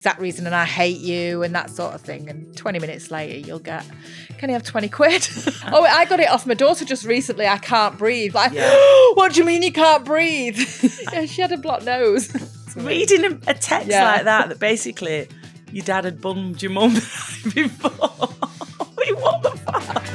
exact reason and I hate you and that sort of thing. And 20 minutes later, you'll get, can you have 20 quid? Oh, I got it off my daughter just recently. I can't breathe. Like, what do you mean you can't breathe? Yeah, she had a blocked nose. Reading a text like that basically your dad had bummed your mum before. What the fuck?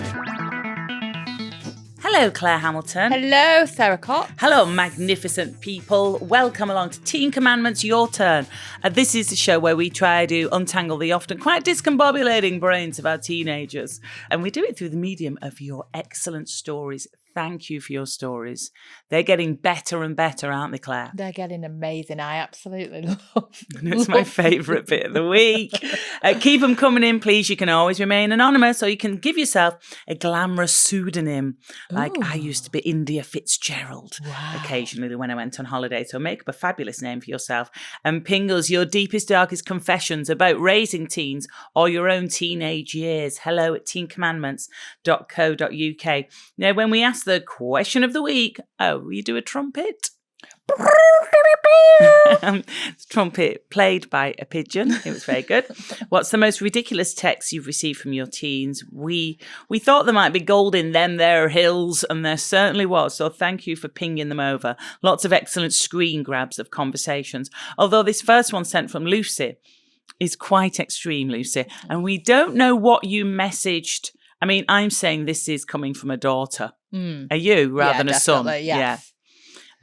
Hello, Claire Hamilton. Hello, Sarah Cox. Hello, magnificent people. Welcome along to Teen Commandments, Your Turn. This is the show where we try to untangle the often quite discombobulating brains of our teenagers. And we do it through the medium of your excellent stories. Thank you for your stories. They're getting better and better, aren't they, Claire? They're getting amazing. I absolutely love them. It's my favourite bit of the week. Keep them coming in, please. You can always remain anonymous, or you can give yourself a glamorous pseudonym. Like I used to be India Fitzgerald occasionally when I went on holiday. So make up a fabulous name for yourself and ping us your deepest, darkest confessions about raising teens or your own teenage years. Hello at teencommandments.co.uk. Now, when we ask the question of the week, you do a trumpet? Trumpet played by a pigeon. It was very good. What's the most ridiculous text you've received from your teens? We thought there might be gold in them there hills, and there certainly was. So thank you for pinging them over. Lots of excellent screen grabs of conversations. Although this first one sent from Lucy is quite extreme, Lucy. And we don't know what you messaged. I mean, I'm saying this is coming from a daughter. Are you rather than a son? Yes. Yeah.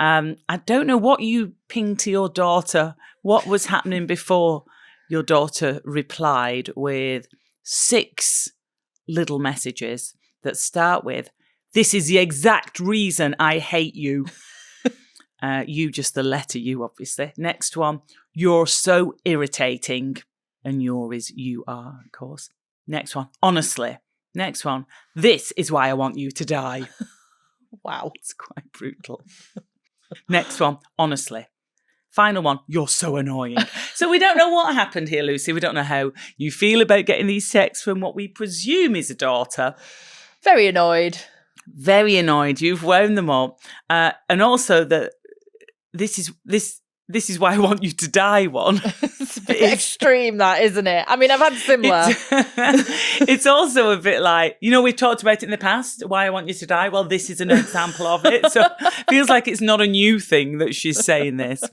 I don't know what you pinged to your daughter. What was happening before your daughter replied with 6 little messages that start with, "This is the exact reason I hate you." You, just the letter U, obviously. Next one, "You're so irritating." And your is "you are," of course. Next one, "Honestly." Next one, "This is why I want you to die." Wow, it's quite brutal. Next one, "Honestly." Final one, "You're so annoying." So we don't know what happened here, Lucy. We don't know how you feel about getting these texts from what we presume is a daughter. Very annoyed. Very annoyed. You've wound them up. And also that this is why I want you to die one. It's a bit extreme, that, isn't it? I mean, I've had similar. It's also a bit like, we've talked about it in the past, why I want you to die. Well, this is an example of it. So it feels like it's not a new thing that she's saying this.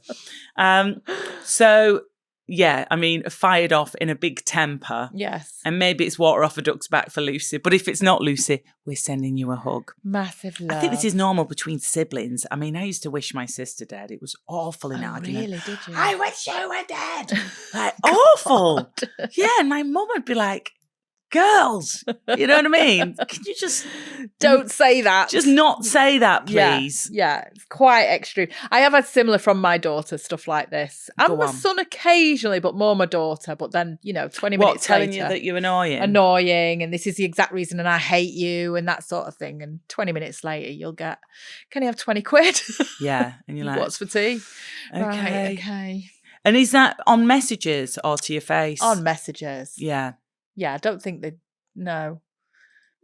Fired off in a big temper. Yes. And maybe it's water off a duck's back for Lucy. But if it's not Lucy, we're sending you a hug. Massive love. I think this is normal between siblings. I mean, I used to wish my sister dead. It was awful in argument. Really, did you? "I wish you were dead." Like, awful. Yeah, and my mum would be like, "Girls," you know what I mean? Can you just... Don't say that. Just not say that, please. Yeah, it's quite extreme. I have had similar from my daughter, stuff like this. And my son occasionally, but more my daughter. But then, 20 minutes telling later, you that you're annoying? Annoying, and this is the exact reason and I hate you and that sort of thing. And 20 minutes later, you'll get, can you have 20 quid? Yeah, and you're like... What's for tea? Okay. Right, okay. And is that on messages or to your face? On messages. Yeah. Yeah, I don't think no.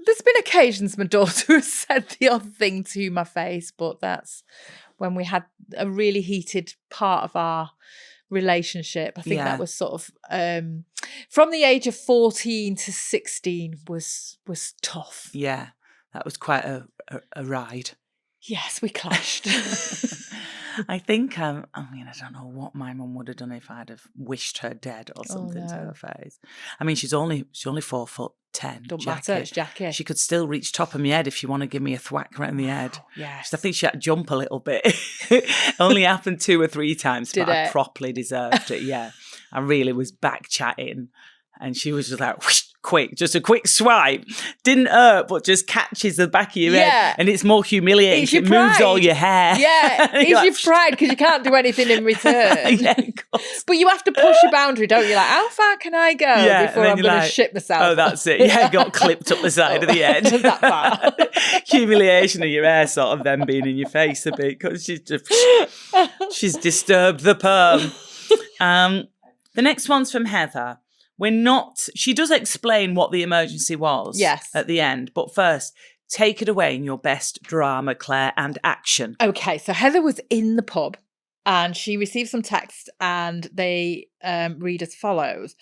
There's been occasions my daughter has said the odd thing to my face, but that's when we had a really heated part of our relationship. I think that was sort of from the age of 14 to 16 was tough. Yeah, that was quite a ride. Yes, we clashed. I think, I don't know what my mum would have done if I'd have wished her dead or something to her face. I mean, she's only 4'10". Don't matter, it's Jackie. She could still reach top of my head if you want to give me a thwack right in the head. Yes. I think she had to jump a little bit. Only happened 2 or 3 times, but I properly deserved it. Yeah, I really was back chatting, and she was just like, whoosh, quick, just a quick swipe. Didn't hurt, but just catches the back of your head. And it's more humiliating. It moves all your hair. Yeah, it's your pride because you can't do anything in return. Yeah, of course. But you have to push your boundary, don't you? Like, how far can I go before I'm going to shit myself? Oh, that's it. Yeah, got clipped up the side of the head. That far. Humiliation of your hair sort of then being in your face a bit because she's disturbed the perm. The next one's from Heather. She does explain what the emergency was at the end, but first, take it away in your best drama, Claire, and action. Okay, so Heather was in the pub and she receives some text, and they read as follows.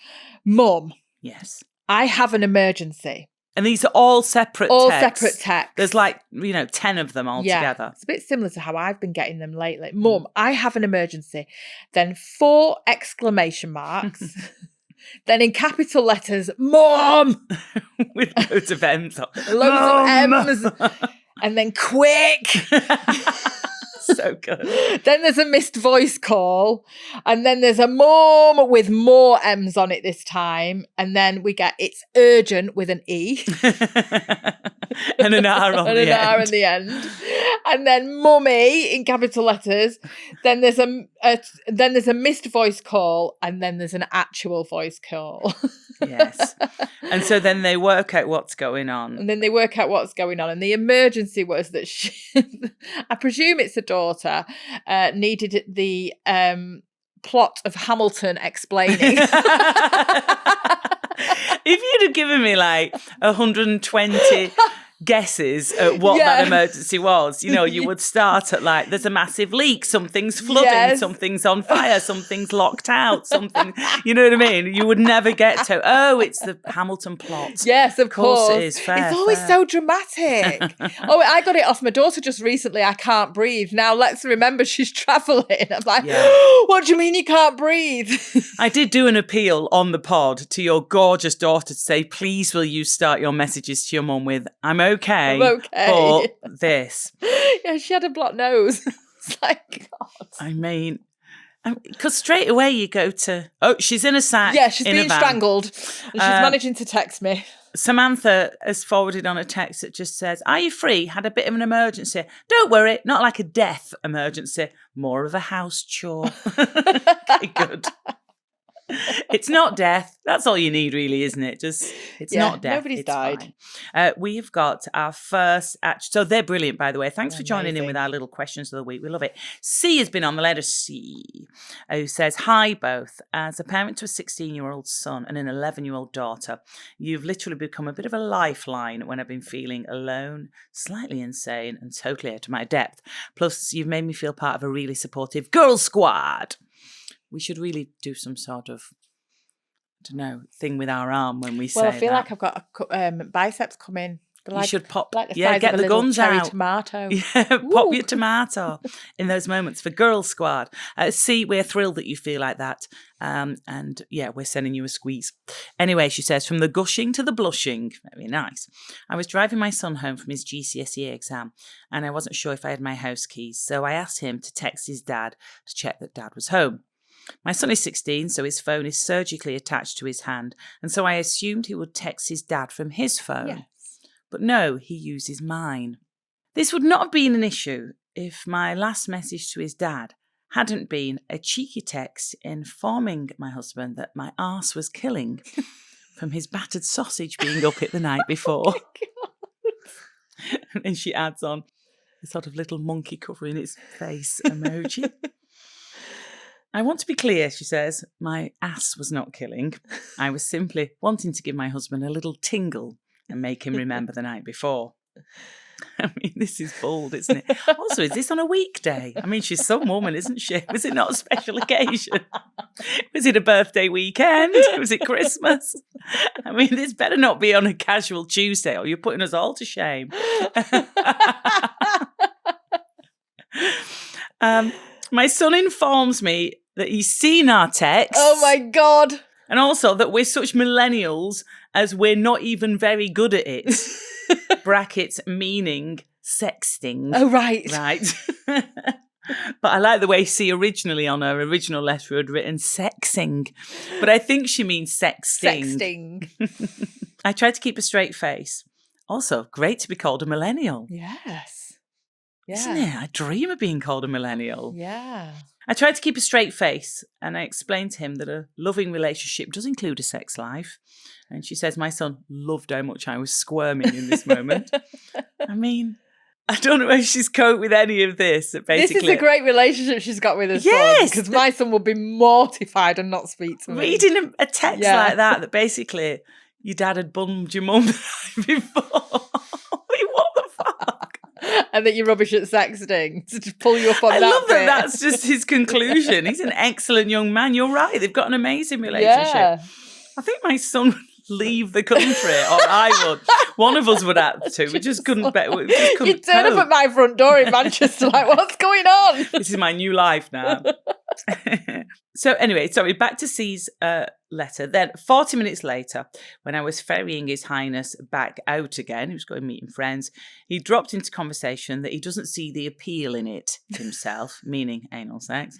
Mum, Yes. I have an emergency. And these are all separate All texts. separate texts. There's like, 10 of them all together. It's a bit similar to how I've been getting them lately. Mum, I have an emergency. Then 4 exclamation marks. Then in capital letters, Mum! With loads of M's. Loads of M's. And then quick. So good. Then there's a missed voice call. And then there's a mum with more M's on it this time. And then we get it's urgent with an E. And an R on and the an end. R on the end. And then mummy in capital letters. Then there's a missed voice call. And then there's an actual voice call. Yes. And so then they work out what's going on. And then they work out what's going on. And the emergency was that she, I presume it's a daughter, needed the plot of Hamilton explaining. If you'd have given me like 120 guesses at what that emergency was, you would start at like, there's a massive leak, something's flooding, something's on fire, something's locked out, something, you know what I mean? You would never get to, it's the Hamilton plot. Yes, of course. It is. Fair, it's always so dramatic. I got it off my daughter just recently. I can't breathe. Now let's remember she's travelling. I'm like, what do you mean you can't breathe? I did do an appeal on the pod to your gorgeous daughter to say, please will you start your messages to your mum with, I'm okay. But this. Yeah, she had a blocked nose. It's like, God. I mean, because straight away you go to, she's in a sack. Yeah, she's being strangled. And she's managing to text me. Samantha has forwarded on a text that just says, are you free? Had a bit of an emergency. Don't worry, not like a death emergency, more of a house chore. Okay, good. It's not death. That's all you need, really, isn't it? It's not death. Nobody's died. We've got our first. So they're brilliant, by the way. Thanks for joining in with our little questions of the week. We love it. C has been on the letter C, who says, "Hi both. As a parent to a 16-year-old son and an 11-year-old daughter, you've literally become a bit of a lifeline when I've been feeling alone, slightly insane, and totally out of my depth. Plus, you've made me feel part of a really supportive girl squad." We should really do some sort of, thing with our arm when we say that. Well, I feel like I've got biceps coming. You should pop, like the get the guns out. Tomato. Yeah, pop your tomato in those moments for Girl Squad. See, we're thrilled that you feel like that. And yeah, we're sending you a squeeze. Anyway, she says, from the gushing to the blushing. Very nice. I was driving my son home from his GCSE exam and I wasn't sure if I had my house keys. So I asked him to text his dad to check that dad was home. My son is 16, so his phone is surgically attached to his hand, and so I assumed he would text his dad from his phone. Yes. But no, he uses mine. This would not have been an issue if my last message to his dad hadn't been a cheeky text informing my husband that my arse was killing from his battered sausage being up it the night before. Oh my God. And then she adds on a sort of little monkey covering its face emoji. I want to be clear, she says, my ass was not killing. I was simply wanting to give my husband a little tingle and make him remember the night before. I mean, this is bold, isn't it? Also, is this on a weekday? I mean, she's some woman, isn't she? Was it not a special occasion? Was it a birthday weekend? Was it Christmas? I mean, this better not be on a casual Tuesday or you're putting us all to shame. My son informs me that he's seen our texts. Oh my God. And also that we're such millennials as we're not even very good at it. Brackets meaning sexting. Oh, right. Right. But I like the way C originally on her original letter had written sexing. But I think she means sexting. Sexting. I tried to keep a straight face. Also, great to be called a millennial. Yes. Yeah. Isn't it? I dream of being called a millennial. Yeah. I tried to keep a straight face and I explained to him that a loving relationship does include a sex life. And she says, my son loved how much I was squirming in this moment. I mean, I don't know if she's coped with any of this. Basically, this is a great relationship she's got with her son. Because my son would be mortified and not speak to me. Reading a text like that basically your dad had bummed your mum the night before. What the fuck? And that you're rubbish at sexting to pull you up on I that love that bit. that's just his conclusion. He's an excellent young man. You're right. They've got an amazing relationship. Yeah. I think my son would leave the country, or I would. One of us would have to. We just couldn't bet. You'd turn up at my front door in Manchester like, what's going on? This is my new life now. So anyway, sorry, back to C's letter. Then 40 minutes later, when I was ferrying His Highness back out again, he was going meeting friends, he dropped into conversation that he doesn't see the appeal in it himself, meaning anal sex,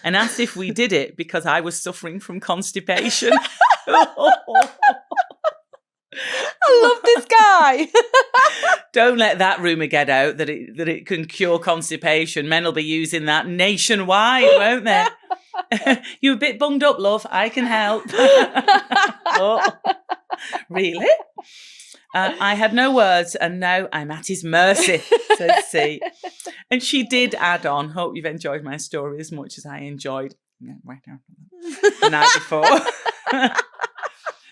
and asked if we did it because I was suffering from constipation. I love this guy. Don't let that rumour get out that it can cure constipation. Men will be using that nationwide, won't they? You're a bit bunged up, love. I can help. Oh, really? I had no words, and now I'm at his mercy, said C. And she did add on, hope you've enjoyed my story as much as I enjoyed the night before.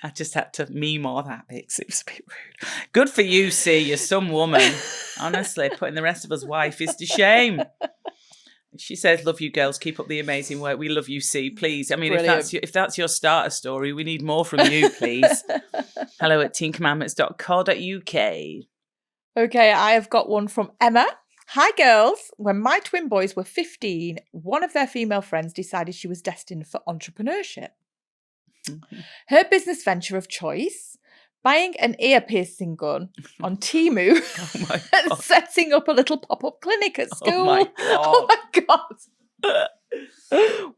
I just had to meme all that bit 'cause it was a bit rude. Good for you, C. You're some woman. Honestly, putting the rest of us wife is to shame. She says, love you girls, keep up the amazing work. We love you, C, please. I mean, if that's your starter story, we need more from you, please. Hello at teencommandments.co.uk. Okay, I have got one from Emma. Hi girls. When my twin boys were 15, one of their female friends decided she was destined for entrepreneurship. Her business venture of choice, buying an ear piercing gun on Temu and setting up a little pop-up clinic at school. Oh my God.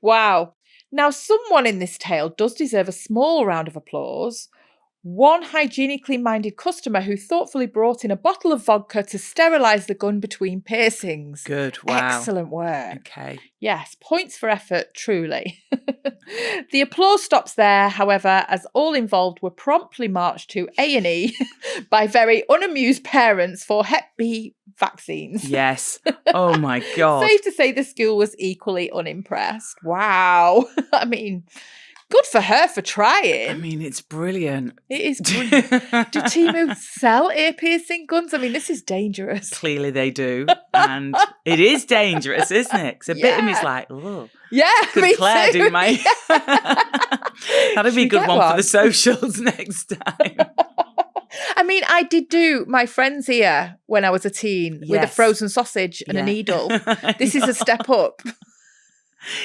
Wow. Now, someone in this tale does deserve a small round of applause. One hygienically minded customer who thoughtfully brought in a bottle of vodka to sterilise the gun between piercings. Good, wow. Excellent work. Okay. Yes, points for effort, truly. The applause stops there, however, as all involved were promptly marched to A&E by very unamused parents for Hep B vaccines. Yes. Oh my God. Safe to say the school was equally unimpressed. Wow. I mean, good for her for trying. I mean, it's brilliant. It is brilliant. Do Temu sell ear piercing guns? I mean, this is dangerous. Clearly they do. And it is dangerous, isn't it? Because a bit of me's like, oh. Yeah, could Claire do my... That'd be a good one for the socials next time. I mean, I did do my friend's ear when I was a teen with a frozen sausage and a needle. This is a step up.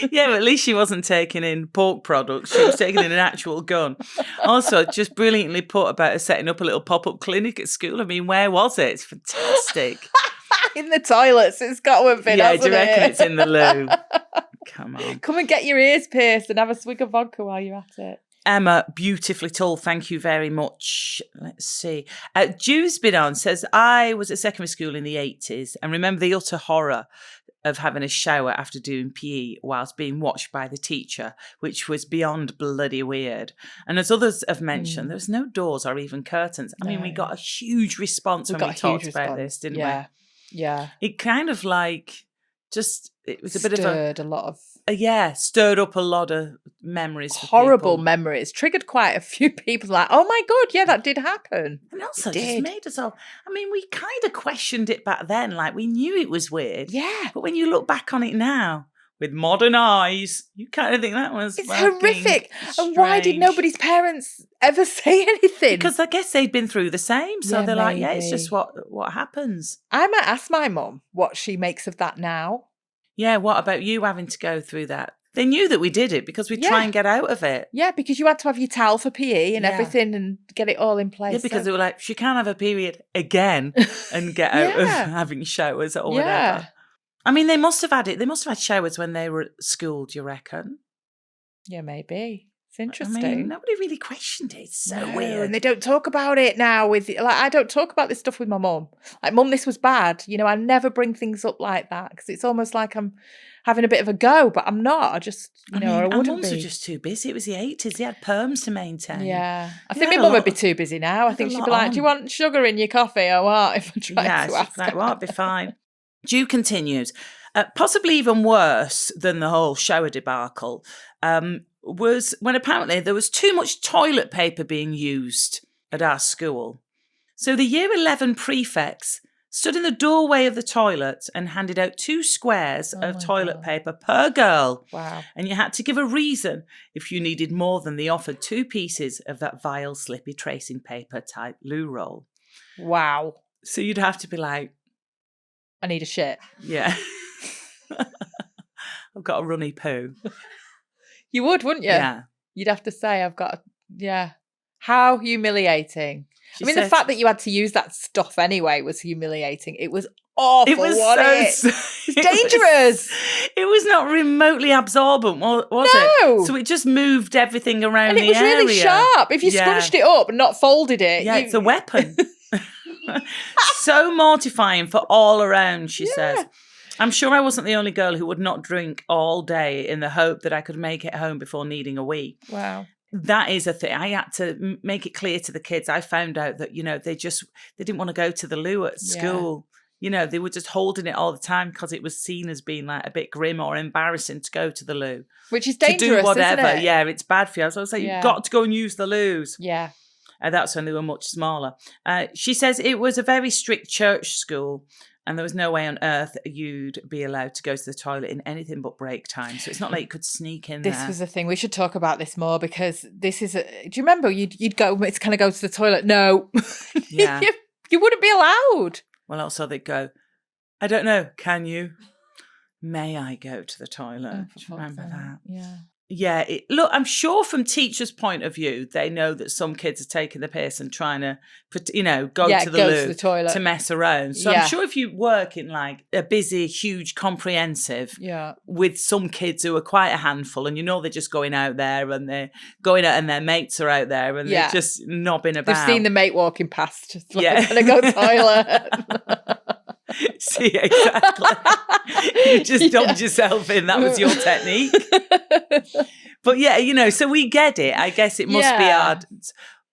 Yeah, but at least she wasn't taking in pork products. She was taking in an actual gun. Also, just brilliantly put about her setting up a little pop-up clinic at school. I mean, where was it? It's fantastic. In the toilets. It's got to have been, do you reckon it's in the loo? Come on. Come and get your ears pierced and have a swig of vodka while you're at it. Emma, beautifully told. Thank you very much. Let's see. Ju's been on, says, I was at secondary school in the 80s and remember the utter horror of having a shower after doing PE whilst being watched by the teacher, which was beyond bloody weird. And as others have mentioned, there was no doors or even curtains. I mean, we got a huge response when we talked about this, didn't we? Yeah. It kind of like it was a bit of stirred up a lot of memories. Horrible memories. Triggered quite a few people like, oh my God, yeah, that did happen. And also just made us all, I mean, we kind of questioned it back then. Like we knew it was weird. Yeah. But when you look back on it now, with modern eyes, you kind of think that was horrific. And why did nobody's parents ever say anything? Because I guess they'd been through the same. So they're like, it's just what happens. I might ask my mum what she makes of that now. Yeah, what about you having to go through that? They knew that we did it because we try and get out of it. Yeah, because you had to have your towel for PE and everything and get it all in place. Yeah, because they were like, she can't have a period again and get out of having showers or whatever. I mean, they must have had it. They must have had showers when they were at school, do you reckon? Yeah, maybe. It's interesting. I mean, nobody really questioned it. It's so weird. And they don't talk about it now. I don't talk about this stuff with my mum. Like, Mum, this was bad. You know, I never bring things up like that because it's almost like I'm having a bit of a go, but I'm not. I just, I wouldn't our mums be. were just too busy. It was the 80s. They had perms to maintain. Yeah. I think my mum would be too busy now. I think she'd be like, do you want sugar in your coffee or what? If I tried to ask like, well, it'd be fine. Ju continues. Possibly even worse than the whole shower debacle was when apparently there was too much toilet paper being used at our school. So the year 11 prefects stood in the doorway of the toilet and handed out 2 squares of my toilet God. paper per girl. Wow. And you had to give a reason if you needed more than the offered 2 pieces of that vile, slippy tracing paper type loo roll. Wow. So you'd have to be like, I need a shit. yeah. I've got a runny poo. You would, wouldn't you? Yeah. You'd have to say, I've got, yeah. How humiliating. She I mean, said, the fact that you had to use that stuff anyway was humiliating. It was awful. it was It's dangerous. It was not remotely absorbent, was No. it? So it just moved everything around And it the was area. really sharp. If you scrunched it up and not folded it. Yeah, it's a weapon. So mortifying for all around, she says. I'm sure I wasn't the only girl who would not drink all day in the hope that I could make it home before needing a wee. Wow. That is a thing. I had to make it clear to the kids. I found out that, they didn't want to go to the loo at school. They were just holding it all the time because it was seen as being like a bit grim or embarrassing to go to the loo. Which is dangerous, to do whatever. isn't it? Yeah, it's bad for you. So I was like, you've got to go and use the loos. Yeah. That's when they were much smaller. She says it was a very strict church school and there was no way on earth you'd be allowed to go to the toilet in anything but break time. So it's not like you could sneak in This there. was the thing. We should talk about this more because this is... do you remember you'd go, it's kind of go to the toilet? No. Yeah. You wouldn't be allowed. Well, also they'd go, I don't know, can you? May I go to the toilet? Do you remember that? Yeah. Yeah, look, I'm sure from teachers' point of view, they know that some kids are taking the piss and trying to, go to the loo to the toilet to mess around. So I'm sure if you work in like a busy, huge, comprehensive, with some kids who are quite a handful, and they're just going out there and they're going out and their mates are out there and they're just knobbing about. They've seen the mate walking past, just like, gonna go toilet. See, exactly. You just dumped yourself in. That was your technique. But so we get it. I guess it must be hard.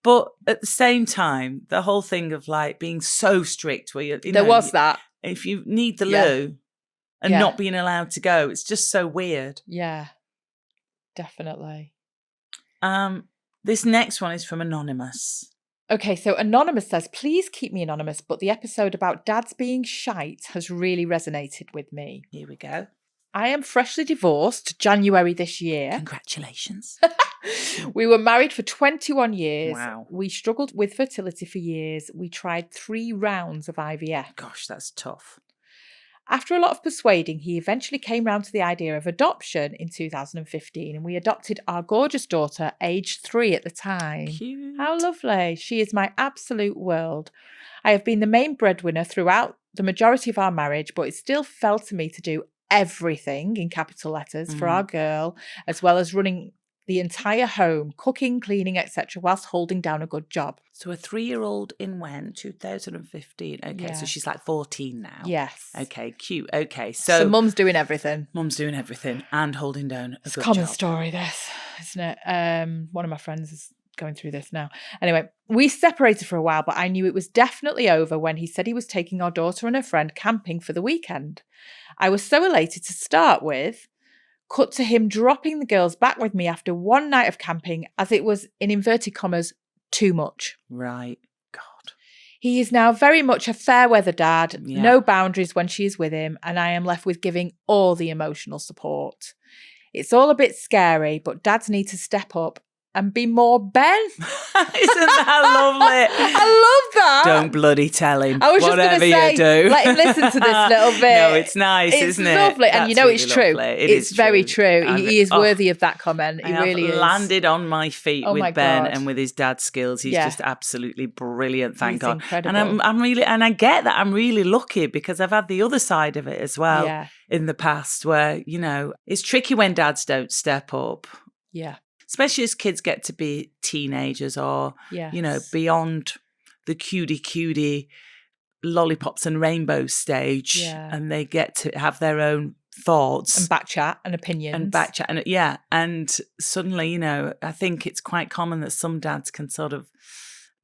But at the same time, the whole thing of like being so strict where there was that. If you need the loo and not being allowed to go, it's just so weird. Yeah, definitely. This next one is from Anonymous. Okay, so Anonymous says, please keep me anonymous, but the episode about dads being shite has really resonated with me. Here we go. I am freshly divorced January this year. Congratulations. We were married for 21 years. Wow. We struggled with fertility for years. We tried 3 rounds of IVF. Gosh, that's tough. After a lot of persuading, he eventually came round to the idea of adoption in 2015, and we adopted our gorgeous daughter, aged 3 at the time. Cute. How lovely. She is my absolute world. I have been the main breadwinner throughout the majority of our marriage, but it still fell to me to do everything in capital letters for our girl, as well as running the entire home, cooking, cleaning, etc., whilst holding down a good job. So a 3-year-old in when? 2015. Okay, so she's like 14 now. Yes. Okay, cute. Okay, so mum's doing everything. Mum's doing everything and holding down a good job. It's a common story, this, isn't it? One of my friends is going through this now. Anyway, we separated for a while, but I knew it was definitely over when he said he was taking our daughter and her friend camping for the weekend. I was so elated to start with. Cut to him dropping the girls back with me after one night of camping, as it was, in inverted commas, too much. Right. God. He is now very much a fair weather dad, no boundaries when she is with him, and I am left with giving all the emotional support. It's all a bit scary, but dads need to step up and be more Ben. Isn't that lovely? I love that. Don't bloody tell him. I was just going to say, you do. let him listen to this little bit. No, it's nice, isn't it? It's lovely. And That's it's really true. Lovely. It's very true. He is worthy of that comment. He really is. Landed on my feet with Ben and with his dad's skills. He's just absolutely brilliant, thank God. Incredible. And I'm really, and I get that I'm really lucky because I've had the other side of it as well in the past where, it's tricky when dads don't step up. Yeah. Especially as kids get to be teenagers or, beyond the cutie lollipops and rainbows stage. Yeah. And they get to have their own thoughts. And back chat and opinions. And suddenly, I think it's quite common that some dads can sort of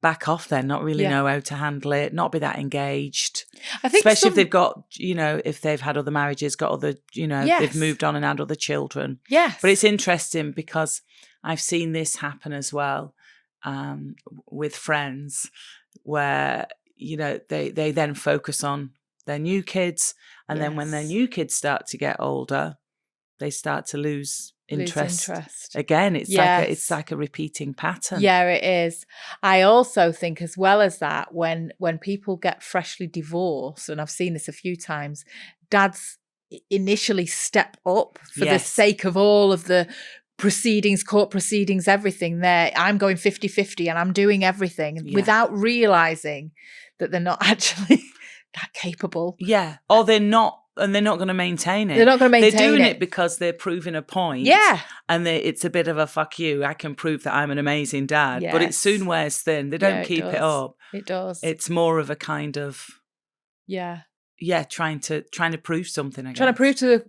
back off then, not really know how to handle it, not be that engaged. I think especially if they've got, if they've had other marriages, got other, Yes. they've moved on and had other children. Yes. But it's interesting because I've seen this happen as well with friends where, they then focus on their new kids. And then when their Yes. new kids start to get older, they start to lose interest. Again. It's like a repeating pattern. Yeah, it is. I also think, as well as that, when people get freshly divorced, and I've seen this a few times, dads initially step up for the sake of all of the proceedings, court proceedings, everything there. I'm going 50-50 and I'm doing everything without realizing that they're not actually that capable. Yeah. Or they're not going to maintain it. They're not going to maintain it. They're doing it because they're proving a point. Yeah. And it's a bit of a fuck you. I can prove that I'm an amazing dad. But it soon wears thin. They don't keep it up. It does. It's more of a kind of trying to prove something, I guess. Trying to prove to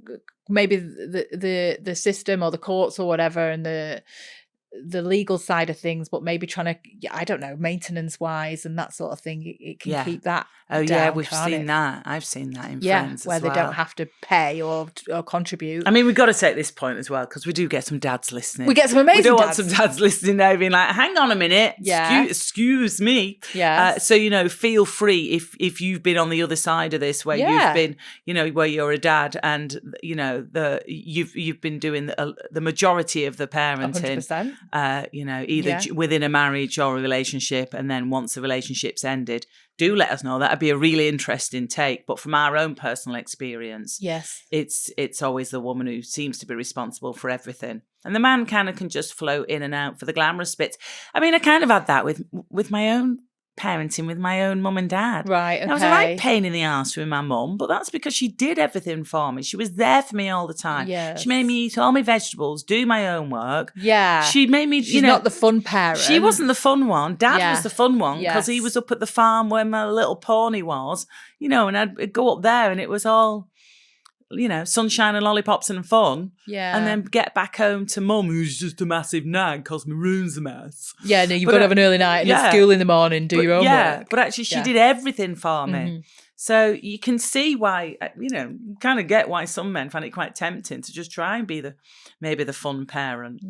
maybe the system or the courts or whatever, and the legal side of things, but maybe trying to, I don't know, maintenance wise and that sort of thing. It can keep that. Oh down, yeah, we've seen that. I've seen that in friends where as they don't have to pay or contribute. I mean, we've got to take this point as well, because we do get some dads listening. We get some amazing dads. We don't want some dads listening now being like, hang on a minute, excuse me. Yeah. So, feel free if you've been on the other side of this, where you've been, where you're a dad and, you've been doing the majority of the parenting, 100%. Either within a marriage or a relationship, and then once the relationship's ended, do let us know. That'd be a really interesting take. But from our own personal experience, it's always the woman who seems to be responsible for everything, and the man kind of can just float in and out for the glamorous bits. I mean, I kind of had that with my own parenting, with my own mum and dad. Right, okay. I was a right pain in the arse with my mum, but that's because she did everything for me. She was there for me all the time. Yes. She made me eat all my vegetables, do my own work. Yeah. She made me, She's not the fun parent. She wasn't the fun one. Dad was the fun one, because he Yes. was up at the farm where my little pony was, and I'd go up there and it was all, sunshine and lollipops and fun. Yeah. And then get back home to mum, who's just a massive nag, because my room's a mess. Yeah, no, you've got to have an early night and at school in the morning, do your own work. Yeah, but actually she did everything for me. So you can see why, you kind of get why some men find it quite tempting to just try and be maybe the fun parent,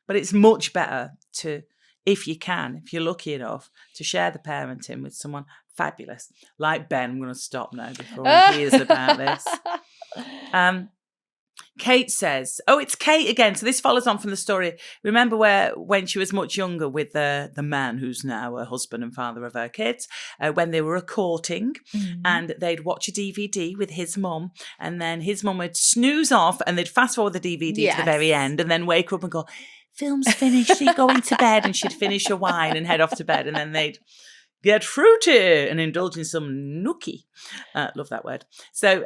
But it's much better to, if you're lucky enough, to share the parenting with someone fabulous. Like Ben, I'm going to stop now before he hears about this. Kate says, it's Kate again. So this follows on from the story. Remember when she was much younger with the man who's now her husband and father of her kids, when they were courting, and they'd watch a DVD with his mum, and then his mum would snooze off and they'd fast forward the DVD to the very end, and then wake her up and go, film's finished, you go into bed, and she'd finish her wine and head off to bed, and then they'd get fruity and indulge in some nookie. Love that word. So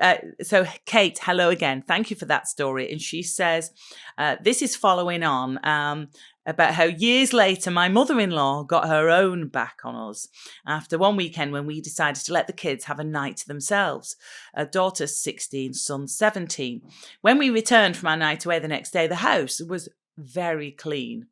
Kate, hello again. Thank you for that story. And she says, this is following on about how years later my mother-in-law got her own back on us after one weekend when we decided to let the kids have a night to themselves. Daughter's 16, son 17. When we returned from our night away the next day, the house was very clean.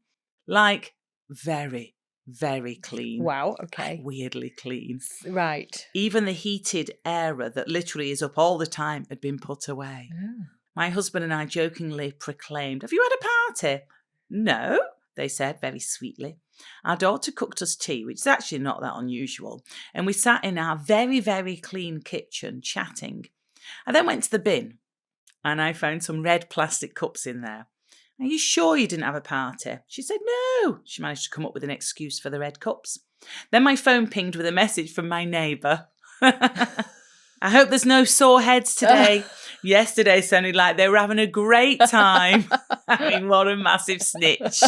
Like, very, very clean. Wow, okay. Like weirdly clean. Right. Even the heated area that literally is up all the time had been put away. Oh. My husband and I jokingly proclaimed, "Have you had a party?" "No," they said very sweetly. Our daughter cooked us tea, which is actually not that unusual, and we sat in our very, very clean kitchen chatting. I then went to the bin and I found some red plastic cups in there. "Are you sure you didn't have a party?" She said no. She managed to come up with an excuse for the red cups. Then my phone pinged with a message from my neighbour. "I hope there's no sore heads today." Yesterday sounded like they were having a great time. I mean, what a massive snitch.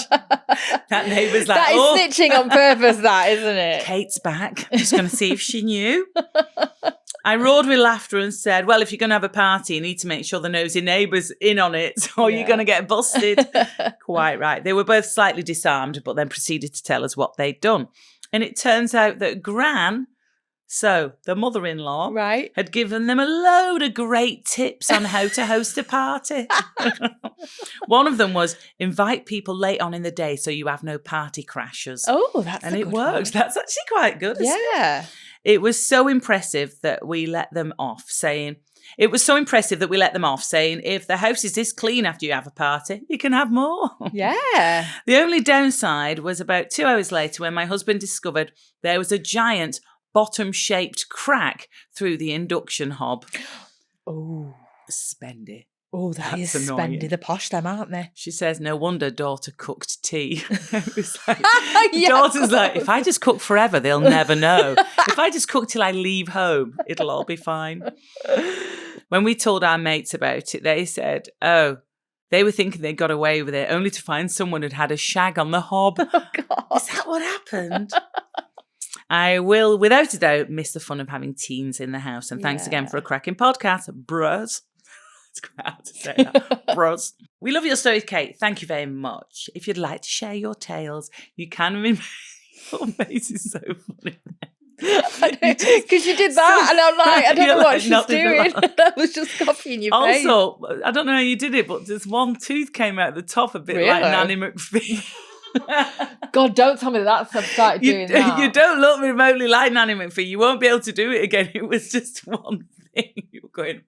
That neighbour's like, that is snitching on purpose, that, isn't it? Kate's back. I'm just going to see if she knew. I roared with laughter and said, "Well, if you're going to have a party, you need to make sure the nosy neighbour's in on it, or you're going to get busted." Quite right. They were both slightly disarmed, but then proceeded to tell us what they'd done. And it turns out that Gran, so the mother-in-law, right, had given them a load of great tips on how to host a party. One of them was invite people late on in the day so you have no party crashers. Oh, that's and a it good worked. one. That's actually quite good. Isn't it? Yeah. It was so impressive that we let them off saying, if the house is this clean after you have a party, you can have more. Yeah. The only downside was about 2 hours later when my husband discovered there was a giant bottom-shaped crack through the induction hob. Oh. Spendy. Oh, that's annoying. spendy. They're posh, them, aren't they? She says, no wonder daughter cooked tea. It was like, Yeah, daughter's like, if I just cook forever, they'll never know. If I just cook till I leave home, it'll all be fine. When we told our mates about it, they said, oh, they were thinking they got away with it, only to find someone had had a shag on the hob. Oh, God. Is that what happened? I will, without a doubt, miss the fun of having teens in the house. And thanks again for a cracking podcast, bros. It's quite hard to say that. Bros. We love your stories, Kate. Thank you very much. If you'd like to share your tales, you can remain. Your face is so funny. Because you did that, and I'm like, I don't know what she's doing. I was just copying your face. Also, I don't know how you did it, but just one tooth came out the top, a bit like Nanny McPhee. God, don't tell me that I've started doing that. You don't look remotely like Nanny McPhee. You won't be able to do it again. It was just one thing. You were going.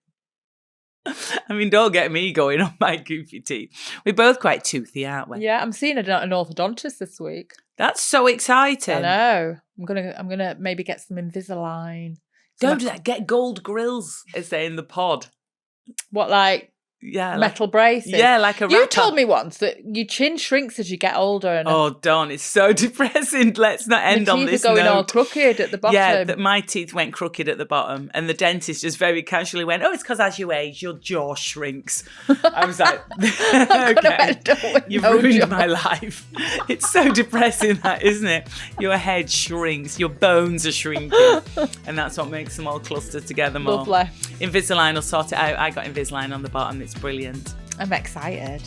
I mean, don't get me going on my goofy teeth. We're both quite toothy, aren't we? Yeah, I'm seeing an orthodontist this week. That's so exciting. I know. I'm gonna maybe get some Invisalign. Don't do that. Get gold grills, as they in the pod. What, like? Yeah, metal braces. Yeah, like a rapper. You told me once that your chin shrinks as you get older. And oh, Dawn, it's so depressing. Let's not end on this note. Your teeth are going note. all crooked at the bottom. Yeah, my teeth went crooked at the bottom, and the dentist just very casually went, "Oh, it's because as you age, your jaw shrinks." I was like, "Okay, you've ruined my life." It's so depressing, that, isn't it? Your head shrinks, your bones are shrinking, and that's what makes them all cluster together more. Lovely. Invisalign will sort it out. I got Invisalign on the bottom. It's brilliant. I'm excited.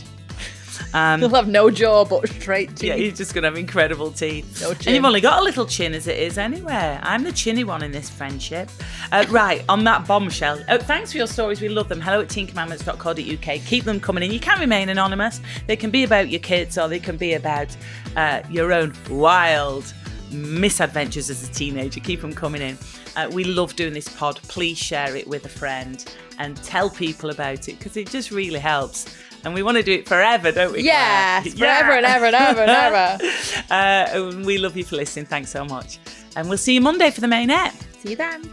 You'll have no jaw but straight teeth. Yeah, you're just going to have incredible teeth. No chin. And you've only got a little chin as it is anyway. I'm the chinny one in this friendship. Right, on that bombshell. Thanks for your stories. We love them. hello@teencommandments.co.uk. Keep them coming in. You can remain anonymous. They can be about your kids, or they can be about your own wild misadventures as a teenager. Keep them coming in. We love doing this pod. Please share it with a friend and tell people about it, because it just really helps. And we want to do it forever, don't we? Yes, forever and ever and ever and ever. We love you for listening. Thanks so much. And we'll see you Monday for the main ep. See you then.